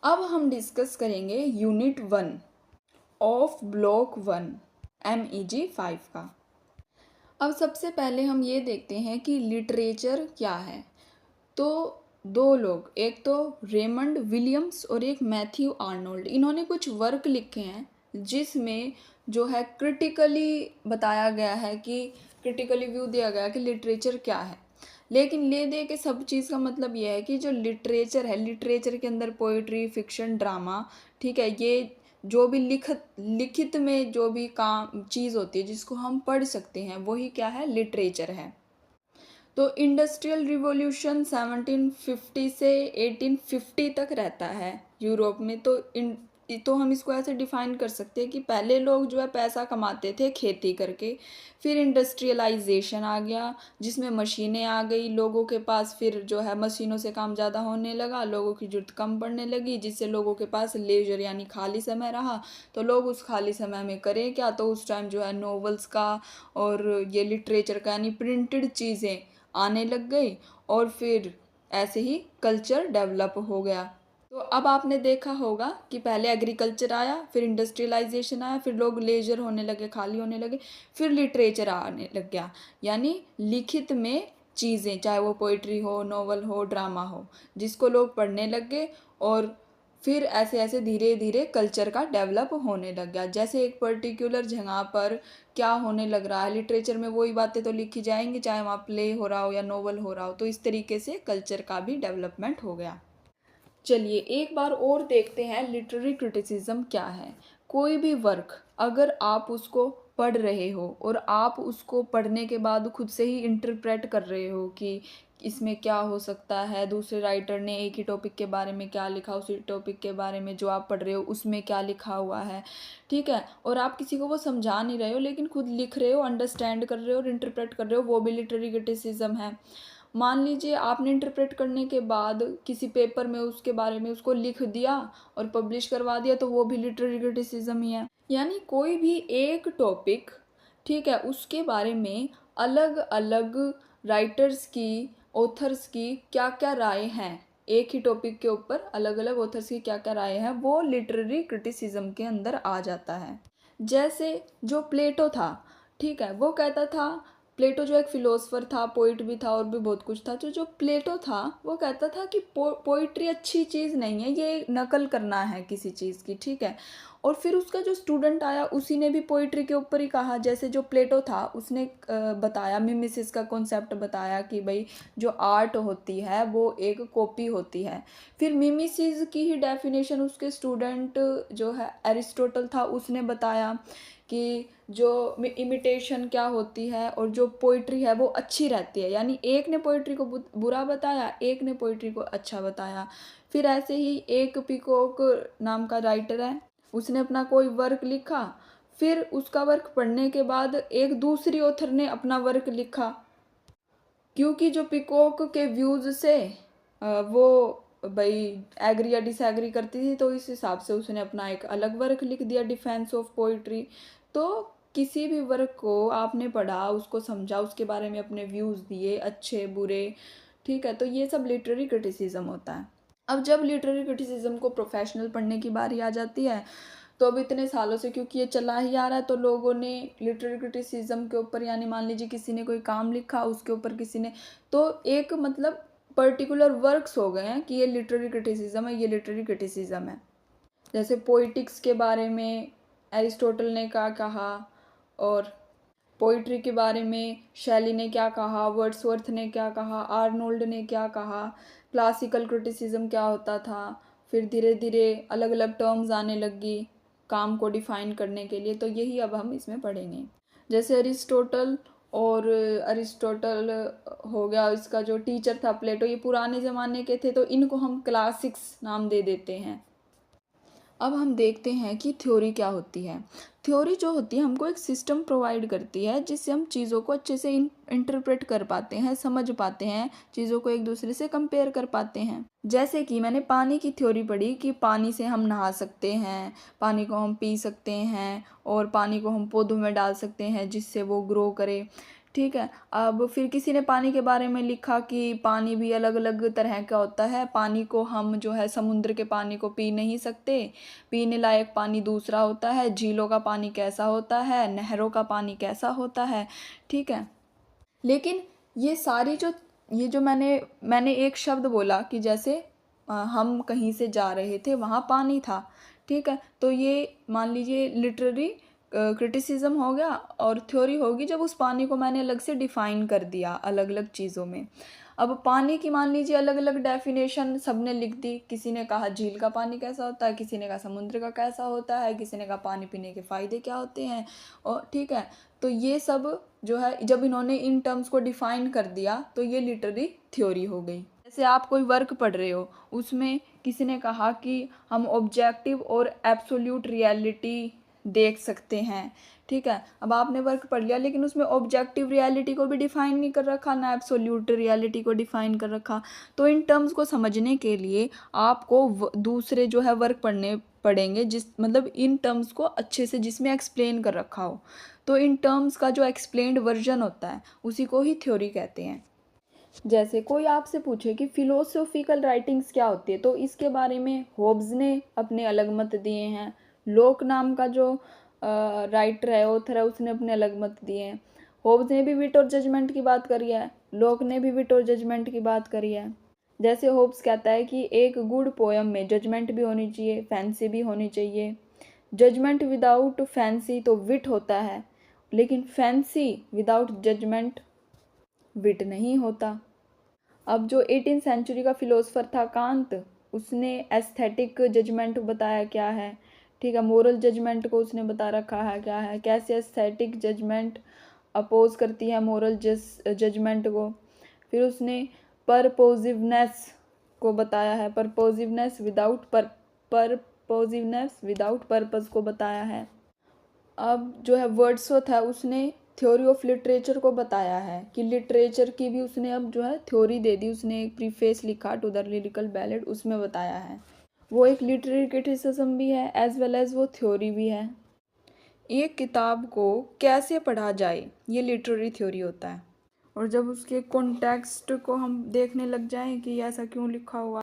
अब हम डिस्कस करेंगे यूनिट 1 ऑफ ब्लॉक 1 MEG 5 का। अब सबसे पहले हम ये देखते हैं कि लिटरेचर क्या है। तो दो लोग, एक तो रेमंड विलियम्स और एक मैथ्यू आर्नोल्ड, इन्होंने कुछ वर्क लिखे हैं जिसमें जो है क्रिटिकली बताया गया है कि क्रिटिकली व्यू दिया गया है कि लिटरेचर क्या है। लेकिन ले दे के सब चीज़ का मतलब यह है कि जो लिटरेचर है, लिटरेचर के अंदर पोइट्री, फिक्शन, ड्रामा, ठीक है, ये जो भी लिखित में जो भी काम चीज़ होती है जिसको हम पढ़ सकते हैं वही क्या है, लिटरेचर है। तो इंडस्ट्रियल रिवॉल्यूशन 1750 से 1850 तक रहता है यूरोप में। तो हम इसको ऐसे डिफाइन कर सकते हैं कि पहले लोग जो है पैसा कमाते थे खेती करके, फिर इंडस्ट्रियलाइजेशन आ गया जिसमें मशीनें आ गई लोगों के पास, फिर जो है मशीनों से काम ज़्यादा होने लगा, लोगों की ज़रूरत कम पड़ने लगी, जिससे लोगों के पास लेजर यानी खाली समय रहा। तो लोग उस खाली समय में करें क्या, तो उस टाइम जो है नॉवेल्स का और ये लिटरेचर का यानी प्रिंटेड चीज़ें आने लग गई और फिर ऐसे ही कल्चर डेवलप हो गया। तो अब आपने देखा होगा कि पहले एग्रीकल्चर आया, फिर इंडस्ट्रियलाइजेशन आया, फिर लोग लेजर होने लगे, खाली होने लगे, फिर लिटरेचर आने लग गया यानी लिखित में चीज़ें, चाहे वो पोइट्री हो, नॉवल हो, ड्रामा हो, जिसको लोग पढ़ने लग गए। और फिर ऐसे ऐसे धीरे धीरे कल्चर का डेवलप होने लग गया। जैसे एक पर्टिकुलर जगह पर क्या होने लग रहा है, लिटरेचर में वही बातें तो लिखी जाएंगी चाहे वहाँ प्ले हो रहा हो या नोवेल हो रहा हो। तो इस तरीके से कल्चर का भी डेवलपमेंट हो गया। चलिए एक बार और देखते हैं लिटरेरी क्रिटिसिज्म क्या है। कोई भी वर्क अगर आप उसको पढ़ रहे हो और आप उसको पढ़ने के बाद खुद से ही इंटरप्रेट कर रहे हो कि इसमें क्या हो सकता है, दूसरे राइटर ने एक ही टॉपिक के बारे में क्या लिखा, उसी टॉपिक के बारे में जो आप पढ़ रहे हो उसमें क्या लिखा हुआ है, ठीक है, और आप किसी को वो समझा नहीं रहे हो लेकिन खुद लिख रहे हो, अंडरस्टैंड कर रहे हो और इंटरप्रेट कर रहे हो, वो भी लिटरेरी क्रिटिसिज्म है। मान लीजिए आपने इंटरप्रेट करने के बाद किसी पेपर में उसके बारे में उसको लिख दिया और पब्लिश करवा दिया, तो वो भी लिटरेरी क्रिटिसिज्म ही है। यानी कोई भी एक टॉपिक, ठीक है, उसके बारे में अलग अलग राइटर्स की, ऑथर्स की क्या क्या राय हैं, एक ही टॉपिक के ऊपर अलग अलग ऑथर्स की क्या क्या राय है, वो लिटरेरी क्रिटिसिज्म के अंदर आ जाता है। जैसे जो प्लेटो था, ठीक है, वो कहता था, प्लेटो जो एक फिलोसफर था, पोइट भी था और भी बहुत कुछ था, जो जो प्लेटो था वो कहता था कि पोइट्री अच्छी चीज़ नहीं है, ये नकल करना है किसी चीज़ की, ठीक है। और फिर उसका जो स्टूडेंट आया उसी ने भी पोइट्री के ऊपर ही कहा। जैसे जो प्लेटो था उसने बताया, मिमेसिस का कॉन्सेप्ट बताया कि भाई जो आर्ट होती है वो एक कॉपी होती है। फिर मिमेसिस की ही डेफिनेशन उसके स्टूडेंट जो है एरिस्टोटल था उसने बताया कि जो इमिटेशन क्या होती है और जो पोइट्री है वो अच्छी रहती है। यानी एक ने पोइट्री को बुरा बताया, एक ने पोइट्री को अच्छा बताया। फिर ऐसे ही एक पिकॉक नाम का राइटर है, उसने अपना कोई वर्क लिखा, फिर उसका वर्क पढ़ने के बाद एक दूसरी ऑथर ने अपना वर्क लिखा, क्योंकि जो पिकॉक के व्यूज़ से वो भाई एग्री या डिसएग्री करती थी, तो इस हिसाब से उसने अपना एक अलग वर्क लिख दिया, डिफेंस ऑफ पोइट्री। तो किसी भी वर्क को आपने पढ़ा, उसको समझा, उसके बारे में अपने व्यूज़ दिए, अच्छे बुरे, ठीक है, तो ये सब लिटरेरी क्रिटिसिज्म होता है। अब जब लिटरेरी क्रिटिसिज्म को प्रोफेशनल पढ़ने की बारी आ जाती है, तो अब इतने सालों से क्योंकि ये चला ही आ रहा है, तो लोगों ने लिटरेरी क्रिटिसिज्म के ऊपर, यानी मान लीजिए किसी ने कोई काम लिखा, उसके ऊपर किसी ने, तो एक मतलब पर्टिकुलर वर्क्स हो गए हैं कि ये लिटरेरी क्रिटिसिज्म है, ये लिटरेरी क्रिटिसिज्म है। जैसे पोइटिक्स के बारे में एरिस्टोटल ने क्या कहा, और पोइट्री के बारे में शैली ने क्या कहा, वर्ड्सवर्थ ने क्या कहा, आर्नोल्ड ने क्या कहा, क्लासिकल क्रिटिसिज्म क्या होता था, फिर धीरे धीरे अलग अलग टर्म्स आने लगी काम को डिफाइन करने के लिए। तो यही अब हम इसमें पढ़ेंगे। जैसे अरिस्टोटल हो गया, इसका जो टीचर था प्लेटो, ये पुराने ज़माने के थे, तो इनको हम क्लासिक्स नाम दे देते हैं। अब हम देखते हैं कि थ्योरी क्या होती है। थ्योरी जो होती है हमको एक सिस्टम प्रोवाइड करती है जिससे हम चीज़ों को अच्छे से इंटरप्रेट कर पाते हैं, समझ पाते हैं, चीज़ों को एक दूसरे से कंपेयर कर पाते हैं। जैसे कि मैंने पानी की थ्योरी पढ़ी कि पानी से हम नहा सकते हैं, पानी को हम पी सकते हैं और पानी को हम पौधों में डाल सकते हैं जिससे वो ग्रो करे, ठीक है। अब फिर किसी ने पानी के बारे में लिखा कि पानी भी अलग अलग तरह का होता है, पानी को हम जो है समुद्र के पानी को पी नहीं सकते, पीने लायक पानी दूसरा होता है, झीलों का पानी कैसा होता है, नहरों का पानी कैसा होता है। ठीक है। लेकिन ये सारी जो ये जो मैंने एक शब्द बोला कि जैसे हम कहीं से जा रहे थे वहाँ पानी था। ठीक है। तो ये मान लीजिए लिटरेरी क्रिटिसिज्म हो गया और थ्योरी होगी जब उस पानी को मैंने अलग से डिफाइन कर दिया अलग अलग चीज़ों में। अब पानी की मान लीजिए अलग अलग डेफिनेशन सबने लिख दी, किसी ने कहा झील का पानी कैसा होता है, किसी ने कहा समुद्र का कैसा होता है, किसी ने कहा पानी पीने के फ़ायदे क्या होते हैं। और ठीक है। तो ये सब जो है जब इन्होंने इन टर्म्स को डिफाइन कर दिया तो ये लिटरेरी थ्योरी हो गई। जैसे आप कोई वर्क पढ़ रहे हो, उसमें किसी ने कहा कि हम ऑब्जेक्टिव और एब्सोल्यूट रियलिटी देख सकते हैं। ठीक है। अब आपने वर्क पढ़ लिया लेकिन उसमें ऑब्जेक्टिव रियलिटी को भी डिफाइन नहीं कर रखा, ना एब्सोल्यूट रियलिटी को डिफाइन कर रखा। तो इन टर्म्स को समझने के लिए आपको दूसरे जो है वर्क पढ़ने पढ़ेंगे, जिस मतलब इन टर्म्स को अच्छे से जिसमें एक्सप्लेन कर रखा हो। तो इन टर्म्स का जो एक्सप्लेन्ड वर्जन होता है उसी को ही थ्योरी कहते हैं। जैसे कोई आपसे पूछे कि फिलोसोफिकल राइटिंग्स क्या होती है, तो इसके बारे में होब्स ने अपने अलग मत दिए हैं। लोक नाम का जो राइटर है, ऑथर है, उसने अपने अलग मत दिए हैं। होब्स ने भी विट और जजमेंट की बात करी है, लोक ने भी विट और जजमेंट की बात करी है। जैसे होब्स कहता है कि एक गुड पोयम में जजमेंट भी होनी चाहिए, फैंसी भी होनी चाहिए। जजमेंट विदाउट फैंसी तो विट होता है, लेकिन फैंसी विदाउट जजमेंट विट नहीं होता। अब जो 18th सेंचुरी का फिलोसफर था कांत, उसने एस्थेटिक जजमेंट बताया क्या है। ठीक है। मोरल जजमेंट को उसने बता रखा है क्या है, कैसे एस्थेटिक जजमेंट अपोज करती है मोरल जजमेंट को। फिर उसने परपोजिवनेस को बताया है, परपोजिवनेस विदाउट पर्पस को बताया है। अब जो है वर्ड्सवर्थ है, उसने थ्योरी ऑफ लिटरेचर को बताया है कि लिटरेचर की भी उसने अब जो है थ्योरी दे दी। उसने एक प्रीफेस लिखा टू द लिरिकल बैलेड, उसमें बताया है। वो एक लिटरेरी क्रिटिसिज्म भी है एज वेल एज वो थ्योरी भी है। एक किताब को कैसे पढ़ा जाए ये लिटरेरी थ्योरी होता है। और जब उसके कॉन्टेक्स्ट को हम देखने लग जाएं कि ऐसा क्यों लिखा हुआ